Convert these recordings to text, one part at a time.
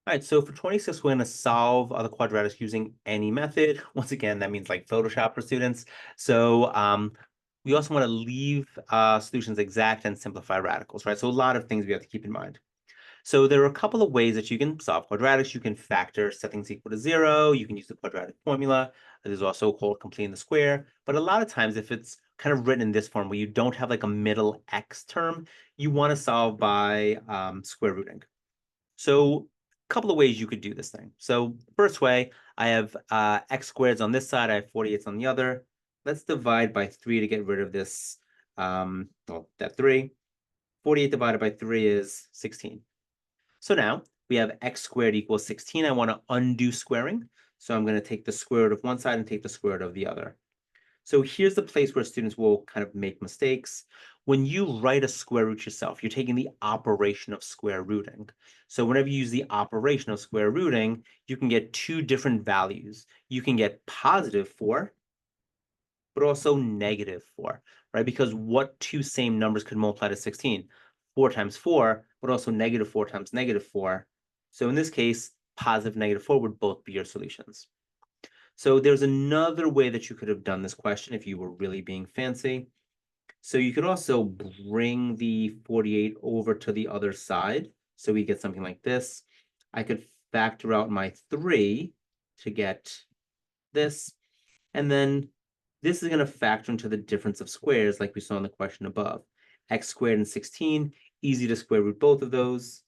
All right, so for 26, we're going to solve the quadratics using any method. Once again, that means like Photoshop for students. So we also want to leave solutions exact and simplify radicals, right? So a lot of things we have to keep in mind. So there are a couple of ways that you can solve quadratics. You can factor set things equal to 0. You can use the quadratic formula. There's also called completing the square. But a lot of times, if it's kind of written in this form where you don't have like a middle x term, you want to solve by square rooting. So a couple of ways you could do this thing. So first way, I have x squareds on this side, I have 48s on the other. Let's divide by 3 to get rid of this, well, that 3. 48 divided by 3 is 16. So now we have x squared equals 16. I want to undo squaring. So I'm going to take the square root of one side and take the square root of the other. So here's the place where students will kind of make mistakes. When you write a square root yourself, you're taking the operation of square rooting. So whenever you use the operation of square rooting, you can get two different values. You can get +4, but also -4, right? Because what two same numbers could multiply to 16? 4 times 4, but also -4 times -4. So in this case, positive -4 would both be your solutions. So there's another way that you could have done this question if you were really being fancy. So you could also bring the 48 over to the other side. So we get something like this. I could factor out my 3 to get this. And then this is going to factor into the difference of squares like we saw in the question above. X squared and 16, easy to square root both of those,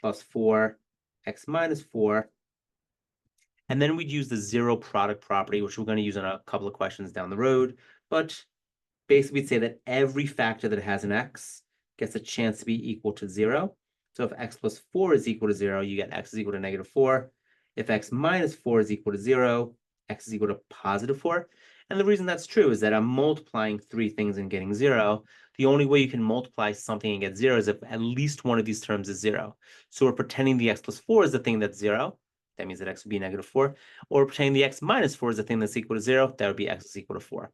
plus 4, x minus 4. And then we'd use the zero product property, which we're going to use in a couple of questions down the road. But basically, we'd say that every factor that has an x gets a chance to be equal to 0. So if x plus 4 is equal to 0, you get x is equal to -4. If x minus 4 is equal to 0, x is equal to +4. And the reason that's true is that I'm multiplying three things and getting 0. The only way you can multiply something and get 0 is if at least one of these terms is 0. So we're pretending the x plus 4 is the thing that's 0. That means that x would be -4. Or pretending the x minus 4 is the thing that's equal to 0. That would be x is equal to 4.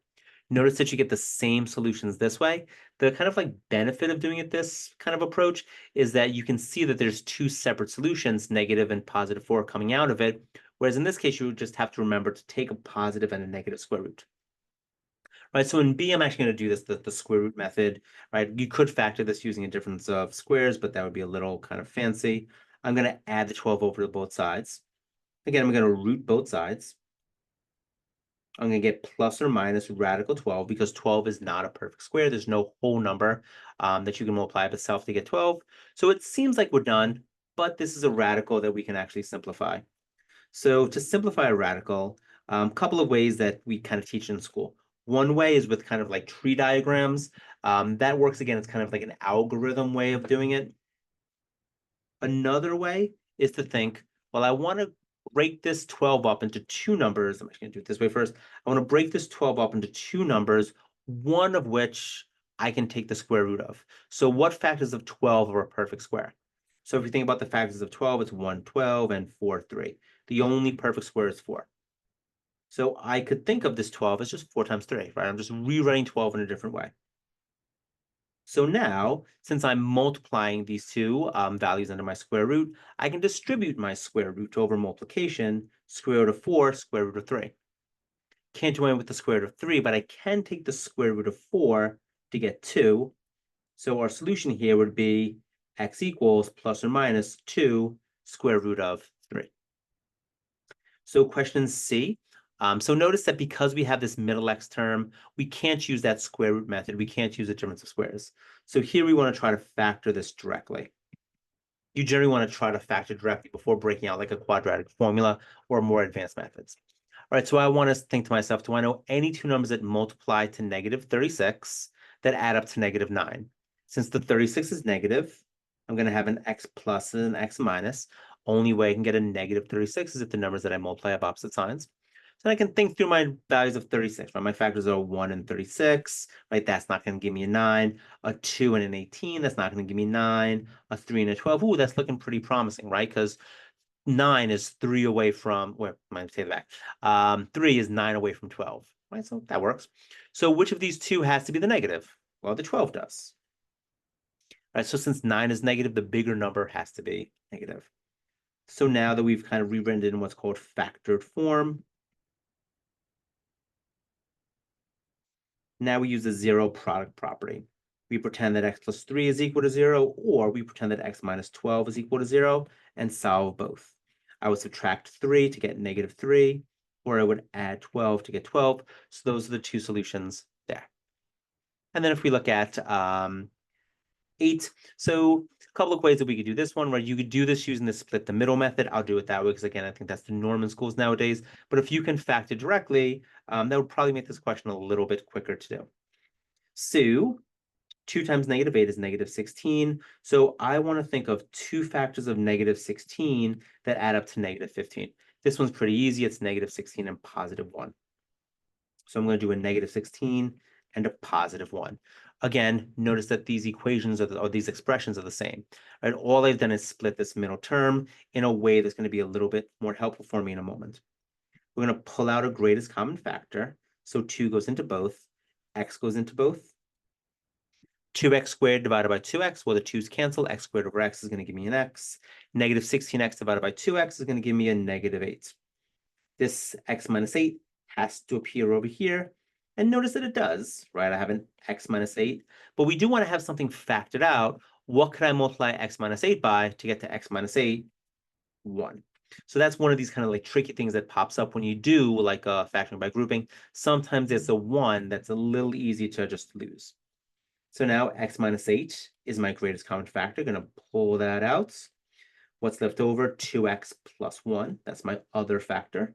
Notice that you get the same solutions this way. The kind of like benefit of doing it this kind of approach is that you can see that there's two separate solutions, negative and +4, coming out of it. Whereas in this case, you would just have to remember to take a positive and a negative square root. Right, so in B, I'm actually going to do this the square root method, right? You could factor this using a difference of squares, but that would be a little kind of fancy. I'm going to add the 12 over to both sides. Again, I'm going to root both sides. I'm going to get plus or minus radical 12 because 12 is not a perfect square. There's no whole number that you can multiply by itself to get 12. So it seems like we're done, but this is a radical that we can actually simplify. So to simplify a radical, a couple of ways that we kind of teach in school. One way is with kind of like tree diagrams. That works again, it's kind of like an algorithm way of doing it. Another way is to think, well, I want to break this 12 up into two numbers. I'm actually going to do it this way first. I want to break this 12 up into two numbers, one of which I can take the square root of. So what factors of 12 are a perfect square? So if you think about the factors of 12, it's 1, 12, and 4, 3. The only perfect square is 4. So I could think of this 12 as just 4 times 3, right? I'm just rewriting 12 in a different way. So now, since I'm multiplying these two values under my square root, I can distribute my square root over multiplication, square root of 4, square root of 3. Can't do anything with the square root of 3, but I can take the square root of 4 to get 2. So our solution here would be x equals plus or minus 2 square root of 3. So question C. So notice that because we have this middle x term, we can't use that square root method. We can't use the difference of squares. So here we want to try to factor this directly. You generally want to try to factor directly before breaking out like a quadratic formula or more advanced methods. All right, so I want to think to myself, do I know any two numbers that multiply to -36 that add up to -9? Since the 36 is negative, I'm going to have an x plus and an x minus. Only way I can get a -36 is if the numbers that I multiply have opposite signs. So I can think through my values of 36, right? My factors are 1 and 36, right? That's not going to give me a 9. A 2 and an 18, that's not going to give me 9. A 3 and a 12, ooh, that's looking pretty promising, right? Because 9 is 3 away from, well, I might say that. 3 is 9 away from 12, right? So that works. So which of these two has to be the negative? Well, the 12 does. All right, so since 9 is negative, the bigger number has to be negative. So now that we've kind of rewritten it in what's called factored form, now we use the zero product property. We pretend that x plus 3 is equal to 0, or we pretend that x minus 12 is equal to 0, and solve both. I would subtract 3 to get negative 3, or I would add 12 to get 12. So those are the two solutions there. And then if we look at 8, so a couple of ways that we could do this one, right? You could do this using the split the middle method. I'll do it that way because, again, I think that's the norm in schools nowadays. But if you can factor directly, that would probably make this question a little bit quicker to do. So 2 times negative 8 is negative 16. So I want to think of two factors of negative 16 that add up to negative 15. This one's pretty easy. It's negative 16 and positive 1. So I'm going to do a negative 16 and a positive 1. Again, notice that these equations or these expressions are the same. Right? All I've done is split this middle term in a way that's going to be a little bit more helpful for me in a moment. We're going to pull out a greatest common factor. So 2 goes into both. X goes into both. 2x squared divided by 2x, well, the 2's cancel. X squared over x is going to give me an x. Negative 16x divided by 2x is going to give me a negative 8. This x minus 8 has to appear over here. And notice that it does, right? I have an x minus 8. But we do want to have something factored out. What could I multiply x minus 8 by to get to x minus 8? 1. So that's one of these kind of like tricky things that pops up when you do like factoring by grouping. Sometimes there's a 1 that's a little easy to just lose. So now x minus 8 is my greatest common factor. Going to pull that out. What's left over? 2x plus 1. That's my other factor.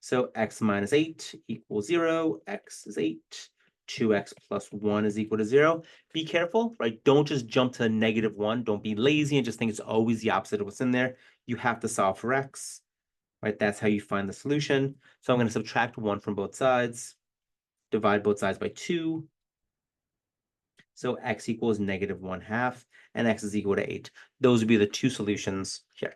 So x minus 8 equals 0. X is 8. 2x plus 1 is equal to 0. Be careful, right? Don't just jump to negative 1. Don't be lazy and just think it's always the opposite of what's in there. You have to solve for x, right? That's how you find the solution. So I'm going to subtract 1 from both sides. Divide both sides by 2. So x equals negative 1/2, and x is equal to 8. Those would be the two solutions here.